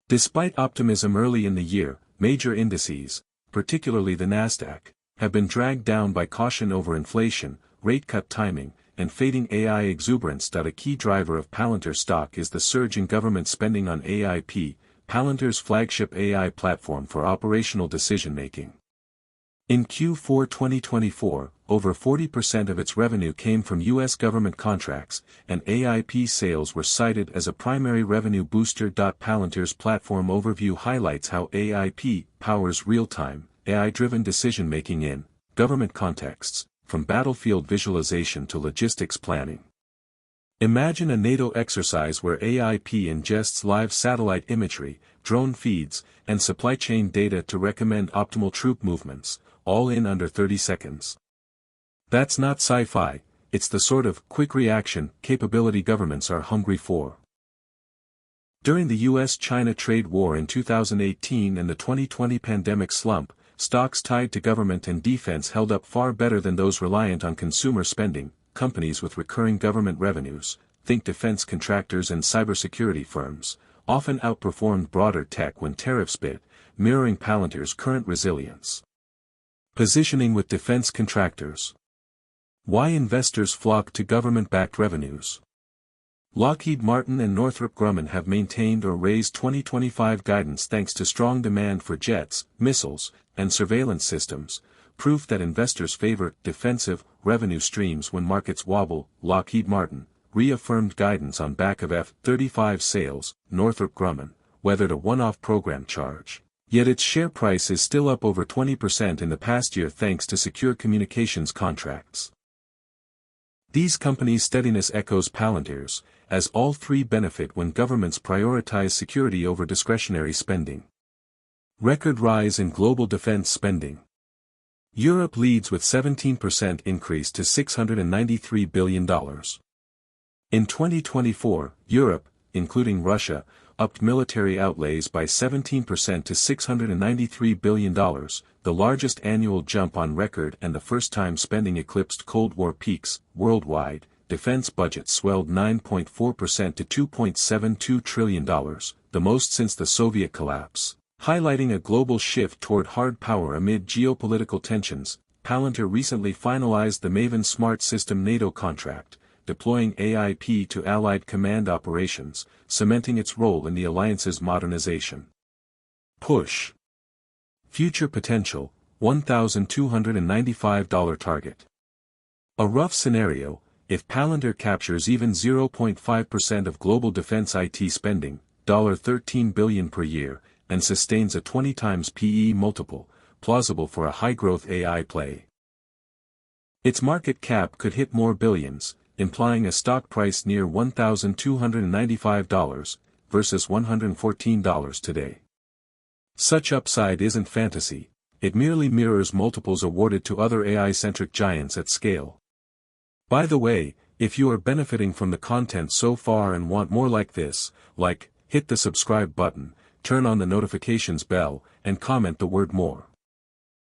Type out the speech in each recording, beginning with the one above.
Despite optimism early in the year, major indices, particularly the Nasdaq, have been dragged down by caution over inflation, rate cut timing, and fading AI exuberance. A key driver of Palantir stock is the surge in government spending on AIP, Palantir's flagship AI platform for operational decision-making. In Q4 2024, over 40% of its revenue came from U.S. government contracts, and AIP sales were cited as a primary revenue booster. Palantir's platform overview highlights how AIP powers real-time, AI-driven decision-making in government contexts, from battlefield visualization to logistics planning. Imagine a NATO exercise where AIP ingests live satellite imagery, drone feeds, and supply chain data to recommend optimal troop movements, all in under 30 seconds. That's not sci-fi, it's the sort of quick reaction capability governments are hungry for. During the US-China trade war in 2018 and the 2020 pandemic slump, stocks tied to government and defense held up far better than those reliant on consumer spending. Companies with recurring government revenues, think defense contractors and cybersecurity firms, often outperformed broader tech when tariffs bit, mirroring Palantir's current resilience. Positioning with defense contractors. Why investors flock to government-backed revenues. Lockheed Martin and Northrop Grumman have maintained or raised 2025 guidance thanks to strong demand for jets, missiles, and surveillance systems, proof that investors favor defensive revenue streams when markets wobble. Lockheed Martin reaffirmed guidance on back of F-35 sales. Northrop Grumman weathered a one-off program charge, yet its share price is still up over 20% in the past year thanks to secure communications contracts. These companies' steadiness echoes Palantir's, as all three benefit when governments prioritize security over discretionary spending. Record rise in global defense spending. Europe leads with 17% increase to $693 billion. In 2024, Europe, including Russia, upped military outlays by 17% to $693 billion, the largest annual jump on record and the first time spending eclipsed Cold War peaks. Worldwide, defense budgets swelled 9.4% to $2.72 trillion, the most since the Soviet collapse. Highlighting a global shift toward hard power amid geopolitical tensions, Palantir recently finalized the Maven Smart System NATO contract, deploying AIP to Allied command operations, cementing its role in the alliance's modernization. Push. Future potential, $1,295 target. A rough scenario, if Palantir captures even 0.5% of global defense IT spending, $13 billion per year, and sustains a 20 times PE multiple, plausible for a high-growth AI play. Its market cap could hit more billions, implying a stock price near $1,295, versus $114 today. Such upside isn't fantasy, it merely mirrors multiples awarded to other AI-centric giants at scale. By the way, if you are benefiting from the content so far and want more like this, hit the subscribe button, turn on the notifications bell, and comment the word more.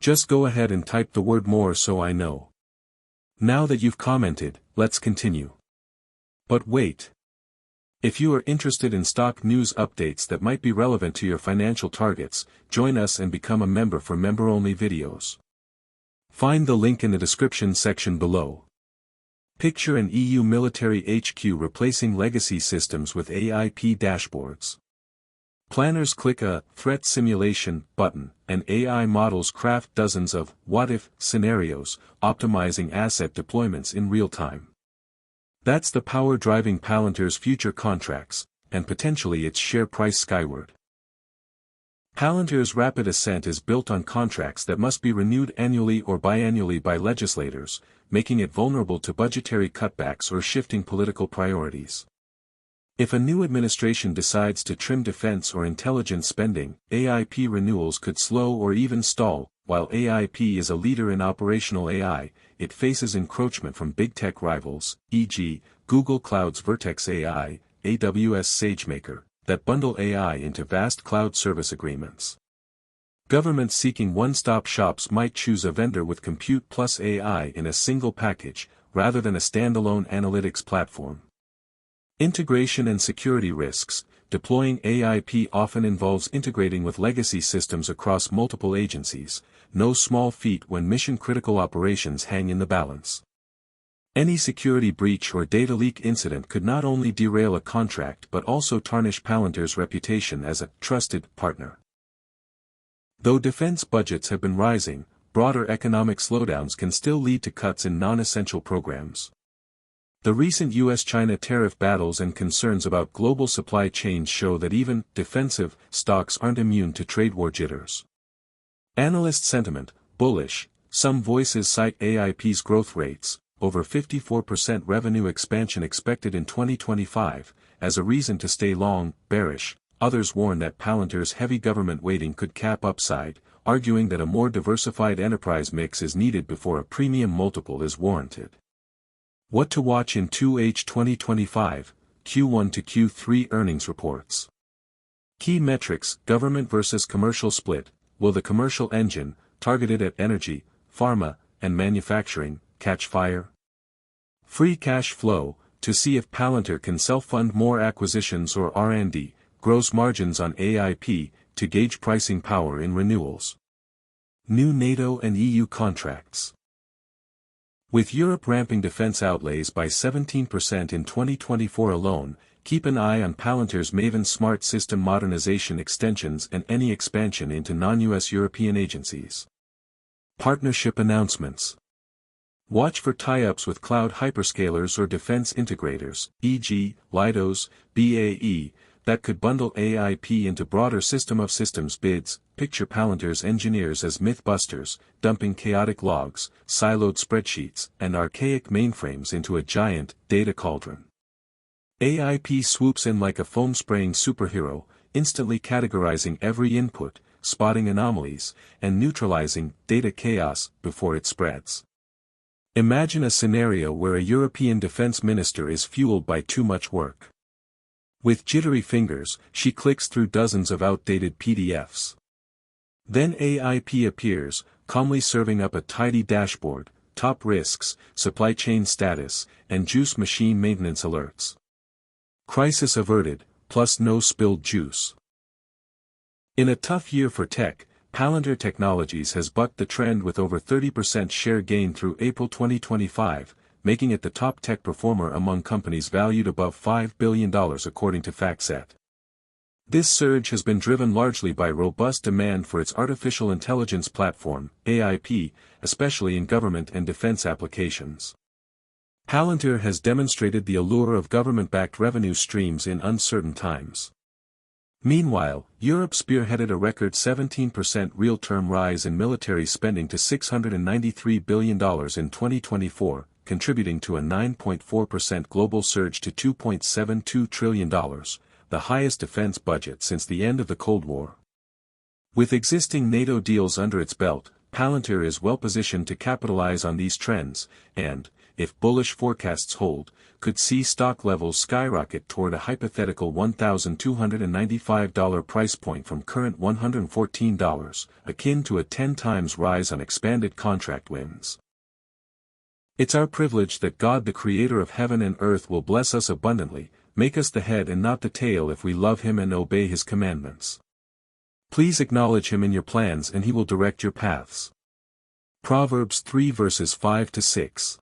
Just go ahead and type the word more so I know. Now that you've commented, let's continue. But wait. If you are interested in stock news updates that might be relevant to your financial targets, join us and become a member for member-only videos. Find the link in the description section below. Picture an EU military HQ replacing legacy systems with AIP dashboards. Planners click a threat simulation button, and AI models craft dozens of what-if scenarios, optimizing asset deployments in real time. That's the power driving Palantir's future contracts, and potentially its share price skyward. Palantir's rapid ascent is built on contracts that must be renewed annually or biannually by legislators, making it vulnerable to budgetary cutbacks or shifting political priorities. If a new administration decides to trim defense or intelligence spending, AIP renewals could slow or even stall. While AIP is a leader in operational AI, it faces encroachment from big tech rivals, e.g., Google Cloud's Vertex AI, AWS SageMaker, that bundle AI into vast cloud service agreements. Governments seeking one-stop shops might choose a vendor with compute plus AI in a single package, rather than a standalone analytics platform. Integration and security risks. deploying AIP often involves integrating with legacy systems across multiple agencies, no small feat when mission-critical operations hang in the balance. Any security breach or data leak incident could not only derail a contract but also tarnish Palantir's reputation as a trusted partner. Though defense budgets have been rising, broader economic slowdowns can still lead to cuts in non-essential programs. The recent US-China tariff battles and concerns about global supply chains show that even defensive stocks aren't immune to trade war jitters. Analyst sentiment, bullish. Some voices cite AIP's growth rates, over 54% revenue expansion expected in 2025, as a reason to stay long. Bearish. Others warn that Palantir's heavy government weighting could cap upside, arguing that a more diversified enterprise mix is needed before a premium multiple is warranted. What to watch in 2H 2025, Q1 to Q3 earnings reports. Key metrics: government versus commercial split. Will the commercial engine, targeted at energy, pharma, and manufacturing, catch fire? Free cash flow, to see if Palantir can self-fund more acquisitions or R&D. Gross margins on AIP, to gauge pricing power in renewals. New NATO and EU contracts. With Europe ramping defense outlays by 17% in 2024 alone, keep an eye on Palantir's Maven smart system modernization extensions and any expansion into non-US European agencies. Partnership announcements. Watch for tie-ups with cloud hyperscalers or defense integrators, e.g., Leidos, BAE, that could bundle AIP into broader system of systems bids. Picture Palantir's engineers as mythbusters, dumping chaotic logs, siloed spreadsheets, and archaic mainframes into a giant data cauldron. AIP swoops in like a foam-spraying superhero, instantly categorizing every input, spotting anomalies, and neutralizing data chaos before it spreads. Imagine a scenario where a European defense minister is fueled by too much work. With jittery fingers, she clicks through dozens of outdated PDFs. Then AIP appears, calmly serving up a tidy dashboard, top risks, supply chain status, and juice machine maintenance alerts. Crisis averted, plus no spilled juice. In a tough year for tech, Palantir Technologies has bucked the trend with over 30% share gain through April 2025, making it the top tech performer among companies valued above $5 billion according to FactSet. This surge has been driven largely by robust demand for its artificial intelligence platform, AIP, especially in government and defense applications. Palantir has demonstrated the allure of government-backed revenue streams in uncertain times. Meanwhile, Europe spearheaded a record 17% real-term rise in military spending to $693 billion in 2024, contributing to a 9.4% global surge to $2.72 trillion, the highest defense budget since the end of the Cold War. With existing NATO deals under its belt, Palantir is well positioned to capitalize on these trends, and, if bullish forecasts hold, could see stock levels skyrocket toward a hypothetical $1,295 price point from current $114, akin to a 10 times rise on expanded contract wins. It's our privilege that God, the creator of heaven and earth, will bless us abundantly, make us the head and not the tail if we love him and obey his commandments. Please acknowledge him in your plans and he will direct your paths. Proverbs 3 verses 5 to 6.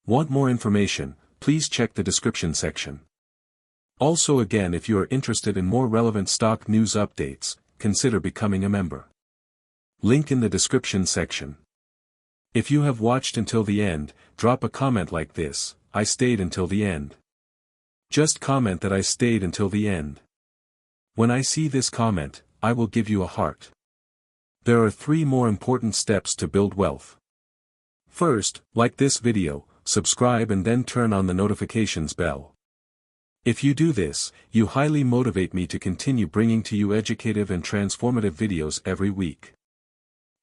Want more information? Please check the description section. Also again, if you are interested in more relevant stock news updates, consider becoming a member. Link in the description section. If you have watched until the end, drop a comment like this: I stayed until the end. Just comment that I stayed until the end. When I see this comment, I will give you a heart. There are 3 more important steps to build wealth. First, like this video, subscribe and then turn on the notifications bell. If you do this, you highly motivate me to continue bringing to you educative and transformative videos every week.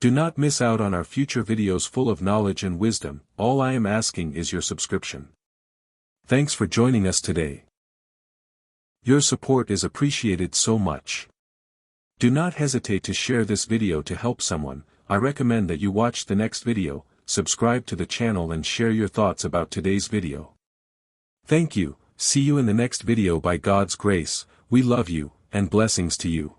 Do not miss out on our future videos full of knowledge and wisdom. All I am asking is your subscription. Thanks for joining us today. Your support is appreciated so much. Do not hesitate to share this video to help someone. I recommend that you watch the next video, subscribe to the channel and share your thoughts about today's video. Thank you. See you in the next video by God's grace, We love you, and blessings to you.